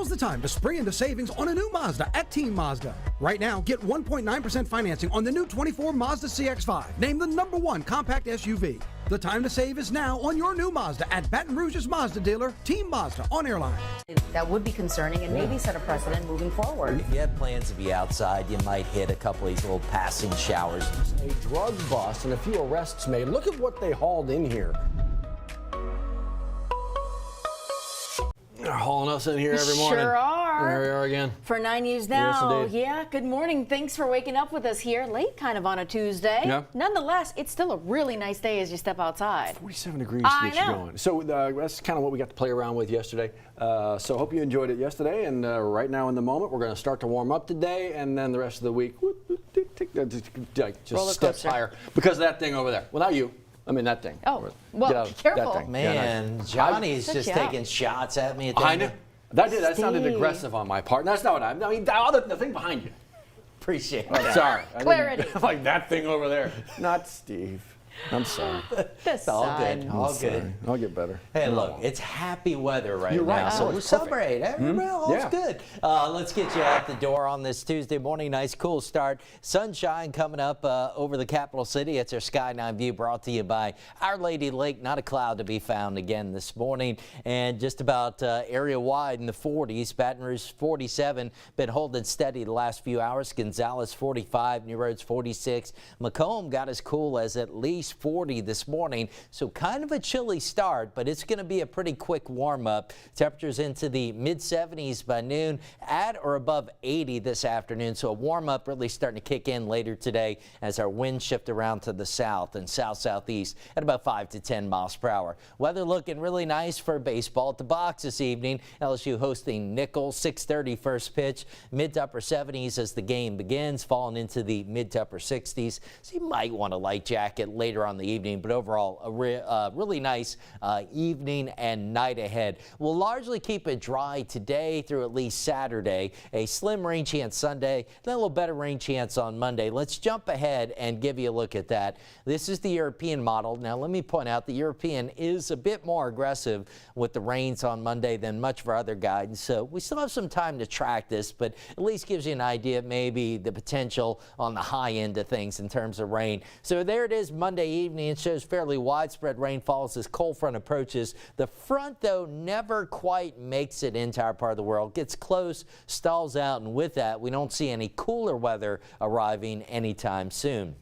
Now's the time to spring into savings on a new Mazda at Team Mazda. Right now, get 1.9% financing on the new 24 Mazda CX-5, named the #1 compact SUV. The time to save is now on your new Mazda at Baton Rouge's Mazda dealer, Team Mazda on Airline. That would be concerning and maybe set a precedent moving forward. If you have plans to be outside, you might hit a couple of these little passing showers. A drug bust and a few arrests made. Look at what they hauled in here. They're hauling us in here every morning. Sure are. There we are again. For 9 News Now. Yes, yeah, good morning. Thanks for waking up with us here. Late kind of on a Tuesday. Yeah. Nonetheless, it's still a really nice day as you step outside. 47 degrees to get you going. So that's kind of what we got to play around with yesterday. So hope you enjoyed it yesterday. And right now in the moment, we're going to start to warm up today. And then the rest of the week, just steps higher. Because of that thing over there. Well, not you. I mean, that thing. Oh, well, careful. Man, Johnny's just taking shots at me. Behind it? That sounded aggressive on my part. That's not what I mean, the thing behind you. Appreciate it. Oh, sorry. Clarity. Like that thing over there. Not Steve. I'm sorry. It's all good. All good. I'll get better. Hey, look, it's happy weather right You're right. now, so Oh, we it's celebrate. Everybody, all's good. Let's get you out the door on this Tuesday morning. Nice, cool start. Sunshine coming up over the capital city. It's our Skyline View brought to you by Our Lady Lake. Not a cloud to be found again this morning. And just about area-wide in the 40s. Baton Rouge 47. Been holding steady the last few hours. Gonzales 45. New Roads 46. Macomb got as cool as at least 40 this morning, so kind of a chilly start, but it's going to be a pretty quick warm-up. Temperatures into the mid-70s by noon, at or above 80 this afternoon, so a warm-up really starting to kick in later today as our winds shift around to the south and south-southeast at about 5 to 10 miles per hour. Weather looking really nice for baseball at the box this evening. LSU hosting Nicholls, 6:30 first pitch, mid to upper 70s as the game begins, falling into the mid to upper 60s, so you might want a light jacket later on the evening, but overall a really nice evening and night ahead. We'll largely keep it dry today through at least Saturday. A slim rain chance Sunday, then a little better rain chance on Monday. Let's jump ahead and give you a look at that. This is the European model. Now let me point out the European is a bit more aggressive with the rains on Monday than much of our other guidance, so we still have some time to track this, but at least gives you an idea of maybe the potential on the high end of things in terms of rain. So there it is Monday evening. It shows fairly widespread rainfall as this cold front approaches. The front, though, never quite makes it into our part of the world. Gets close, stalls out, and with that, we don't see any cooler weather arriving anytime soon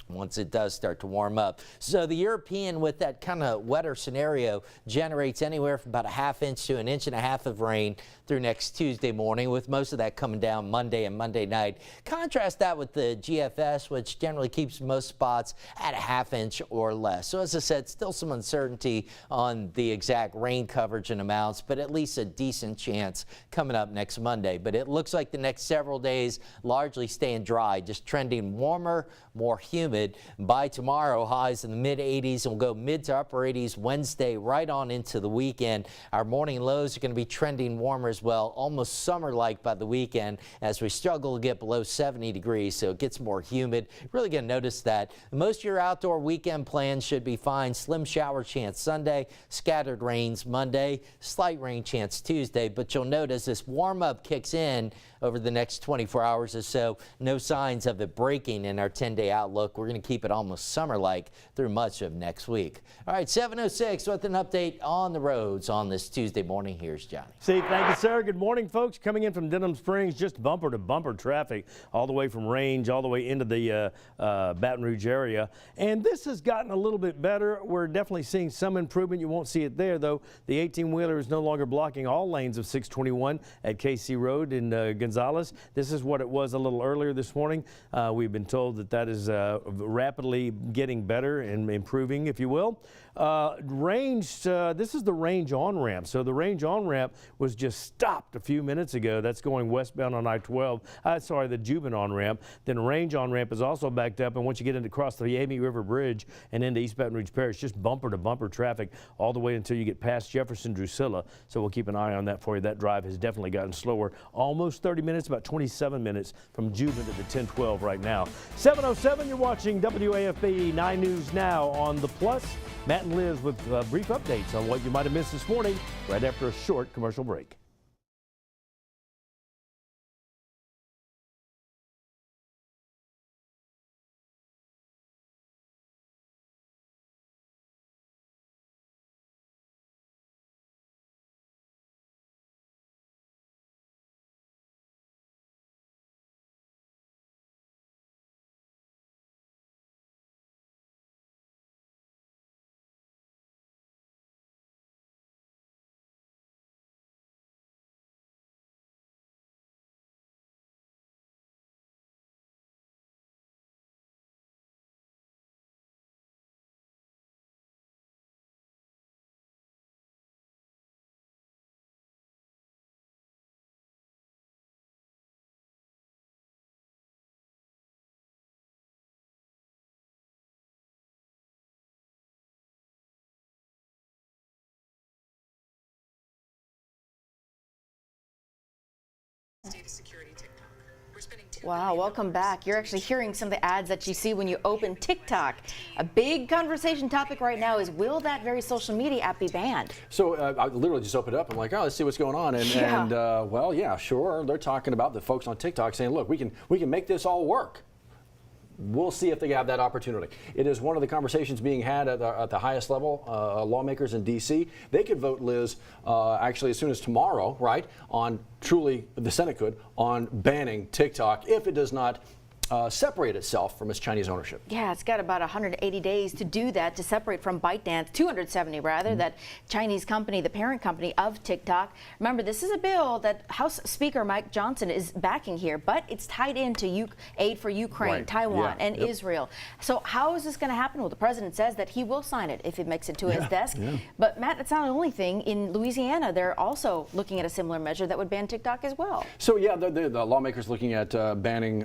once it does start to warm up. So the European, with that kind of wetter scenario, generates anywhere from about a ½ inch to 1.5 inches of rain through next Tuesday morning, with most of that coming down Monday and Monday night. Contrast that with the GFS, which generally keeps most spots at a ½ inch or less. So as I said, still some uncertainty on the exact rain coverage and amounts, but at least a decent chance coming up next Monday. But it looks like the next several days largely staying dry, just trending warmer, more humid. By tomorrow, highs in the mid-80s and will go mid to upper 80s Wednesday right on into the weekend. Our morning lows are going to be trending warmer as well, almost summer-like by the weekend as we struggle to get below 70 degrees, so it gets more humid. Really going to notice that. Most of your outdoor weekend plans should be fine. Slim shower chance Sunday, scattered rains Monday, slight rain chance Tuesday, but you'll notice this warm-up kicks in over the next 24 hours or so. No signs of it breaking in our 10-day outlook. We're going to keep it almost summer-like through much of next week. All right, 7:06 with an update on the roads on this Tuesday morning. Here's Johnny. Steve, thank you, sir. Good morning, folks. Coming in from Denham Springs, just bumper-to-bumper traffic all the way from Range all the way into the Baton Rouge area. And this has gotten a little bit better. We're definitely seeing some improvement. You won't see it there, though. The 18-wheeler is no longer blocking all lanes of 621 at KC Road in Gonzales. This is what it was a little earlier this morning. We've been told that that is rapidly getting better and improving, if you will. This is the Range on-ramp. So the Range on-ramp was just stopped a few minutes ago. That's going westbound on I-12. Sorry, the Juban on-ramp. Then Range on-ramp is also backed up. And once you get across the Amy River Bridge and into East Baton Rouge Parish, just bumper-to-bumper traffic all the way until you get past Jefferson Drusilla. So we'll keep an eye on that for you. That drive has definitely gotten slower. Almost 30 minutes, about 27 minutes from Juban to the 1012 right now. 7:07, you're watching WAFB 9 News Now on the Plus. Matt and Liz with brief updates on what you might have missed this morning right after a short commercial break. security TikTok. We're spending $2 Wow, billion welcome back. You're actually hearing some of the ads that you see when you open TikTok. A big conversation topic right now is, will that very social media app be banned? So I literally just opened it up. I'm like, oh, let's see what's going on. And well, yeah, sure. They're talking about the folks on TikTok saying, look, we can make this all work. We'll see if they have that opportunity. It is one of the conversations being had at the highest level, lawmakers in D.C. They could vote, Liz, actually as soon as tomorrow, right, on truly, the Senate could, on banning TikTok if it does not separate itself from its Chinese ownership. Yeah, it's got about 180 days to do that, to separate from ByteDance, 270 rather, that Chinese company, the parent company of TikTok. Remember, this is a bill that House Speaker Mike Johnson is backing here, but it's tied into aid for Ukraine, Taiwan, and Israel. So how is this going to happen? Well, the president says that he will sign it if it makes it to his desk. But Matt, that's not the only thing. In Louisiana, they're also looking at a similar measure that would ban TikTok as well. So yeah, the lawmakers looking at banning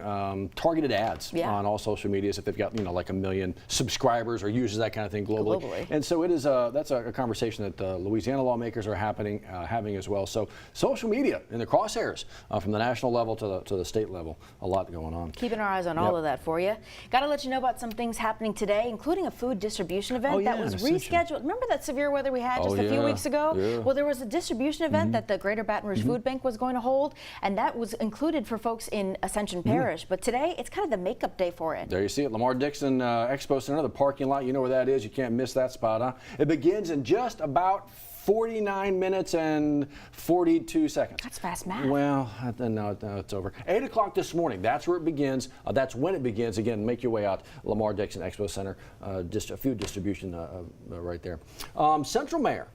targeted ads on all social medias if they've got, like 1 million subscribers or users, that kind of thing globally. And so it is that's a conversation that Louisiana lawmakers are having as well. So social media in the crosshairs from the national level to the state level, a lot going on. Keeping our eyes on all of that for you. Got to let you know about some things happening today, including a food distribution event that was rescheduled. Remember that severe weather we had just a few weeks ago? Well, there was a distribution event that the Greater Baton Rouge Food Bank was going to hold, and that was included for folks in Ascension Parish. But today, it's kind of the makeup day for it. There you see it, Lamar Dixon Expo Center, the parking lot. You know where that is. You can't miss that spot, huh? It begins in just about 49 minutes and 42 seconds. That's fast math. Well, no, it's over. 8 o'clock this morning. That's where it begins. That's when it begins. Again, make your way out. Lamar Dixon Expo Center. Just a food distribution right there. Central Mayor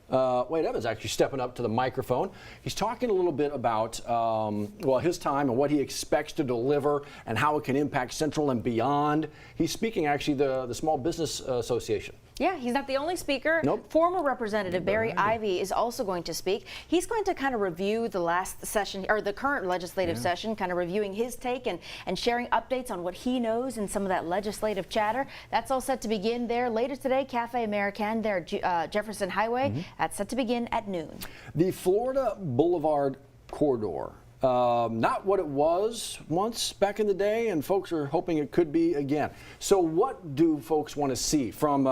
Wade Evans actually stepping up to the microphone. He's talking a little bit about well, his time and what he expects to deliver and how it can impact Central and beyond. He's speaking actually the Small Business Association. Yeah, he's not the only speaker. Former Representative Barry Ivey is also going to speak. He's going to kind of review the last session, or the current legislative session, kind of reviewing his take and sharing updates on what he knows and some of that legislative chatter. That's all set to begin there later today. Cafe American there at Jefferson Highway. That's set to begin at noon. The Florida Boulevard Corridor. Not what it was once back in the day, and folks are hoping it could be again. So what do folks want to see from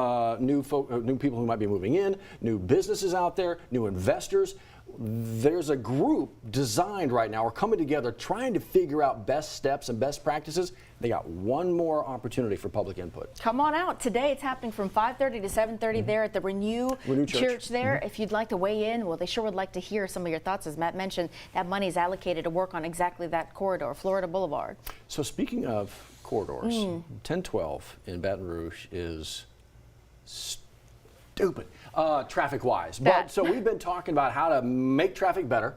new people who might be moving in, new businesses out there, new investors? There's a group designed right now, or coming together, trying to figure out best steps and best practices. They got one more opportunity for public input. Come on out. Today it's happening from 5:30 to 7:30 there at the Renew Church there. If you'd like to weigh in, well, they sure would like to hear some of your thoughts. As Matt mentioned, that money is allocated to work on exactly that corridor, Florida Boulevard. So speaking of corridors, 1012 in Baton Rouge is stupid. Traffic-wise. But so we've been talking about how to make traffic better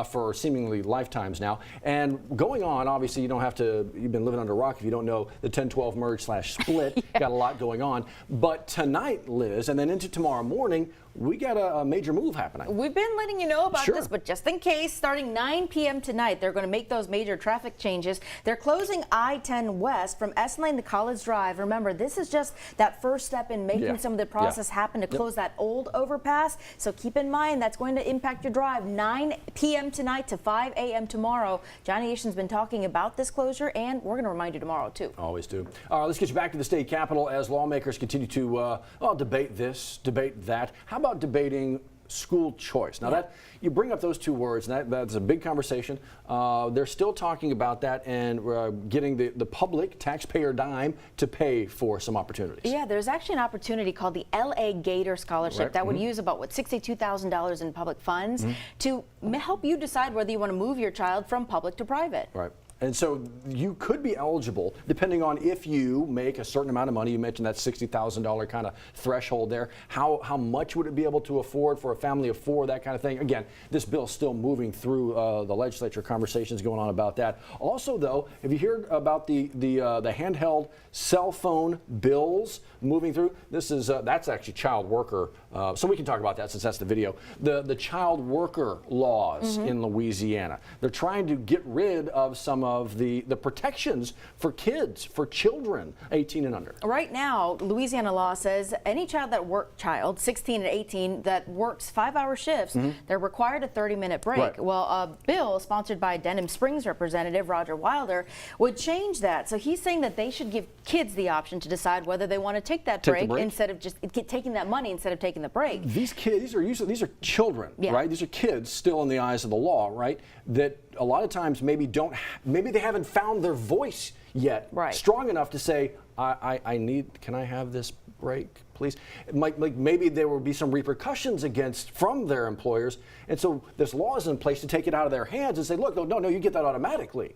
for seemingly lifetimes now. And going on, obviously, you've been living under a rock if you don't know the 1012 merge/split. Got a lot going on. But tonight, Liz, and then into tomorrow morning, we got a major move happening. We've been letting you know about this, but just in case, starting 9 p.m. tonight, they're going to make those major traffic changes. They're closing I-10 West from S Lane to College Drive. Remember, this is just that first step in making some of the process happen to close that old overpass. So keep in mind, that's going to impact your drive 9 p.m. tonight to 5 a.m. tomorrow. Johnny Easton's been talking about this closure, and we're going to remind you tomorrow, too. Always do. All right, let's get you back to the state capitol as lawmakers continue to debate this, debate that. How about debating school choice? Now that you bring up those two words, and that's a big conversation. They're still talking about that and getting the public taxpayer dime to pay for some opportunities. Yeah, there's actually an opportunity called the LA Gator Scholarship that would use about $62,000 in public funds to help you decide whether you want to move your child from public to private. Right. And so you could be eligible depending on if you make a certain amount of money. You mentioned that $60,000 kind of threshold there. How much would it be able to afford for a family of four, that kind of thing? Again, this bill's still moving through the legislature, conversations going on about that. Also, though, have you heard about the handheld cell phone bills moving through? This is that's actually child worker. So we can talk about that since that's the video. The child worker laws in Louisiana. They're trying to get rid of some of the protections for kids, for children 18 and under. Right now, Louisiana law says any child 16 and 18 that works 5-hour shifts, they're required a 30-minute break. Right. Well, a bill sponsored by Denham Springs Representative Roger Wilder would change that. So he's saying that they should give kids the option to decide whether they want to take that break instead of just taking that money instead of taking the break. These kids, these are children, right? These are kids still in the eyes of the law, right? That a lot of times maybe they haven't found their voice yet strong enough to say, can I have this break, please? Maybe there will be some repercussions from their employers, and so this law is in place to take it out of their hands and say, look, no, you get that automatically,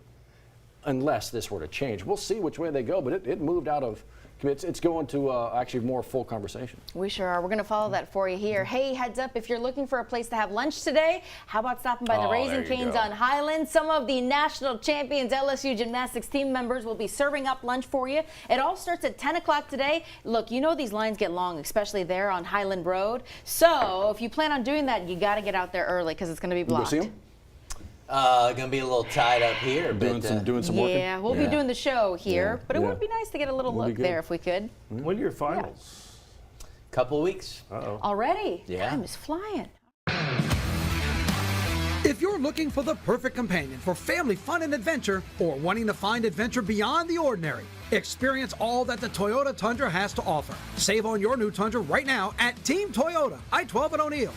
unless this were to change. We'll see which way they go, but it moved out of. It's going to actually more full conversation. We sure are. We're going to follow that for you here. Hey, heads up, if you're looking for a place to have lunch today, how about stopping by the Raising Cane's on Highland? Some of the national champions LSU Gymnastics team members will be serving up lunch for you. It all starts at 10 o'clock today. Look, you know these lines get long, especially there on Highland Road. So if you plan on doing that, you got to get out there early because it's going to be blocked. You go see 'em? Gonna be a little tied up here. Doing some work. Yeah, we'll be doing the show here, but it would be nice to get a little look there if we could. When are your finals? Couple of weeks. Already? Yeah. Time is flying. If you're looking for the perfect companion for family fun and adventure, or wanting to find adventure beyond the ordinary, experience all that the Toyota Tundra has to offer. Save on your new Tundra right now at Team Toyota, I-12 at O'Neill.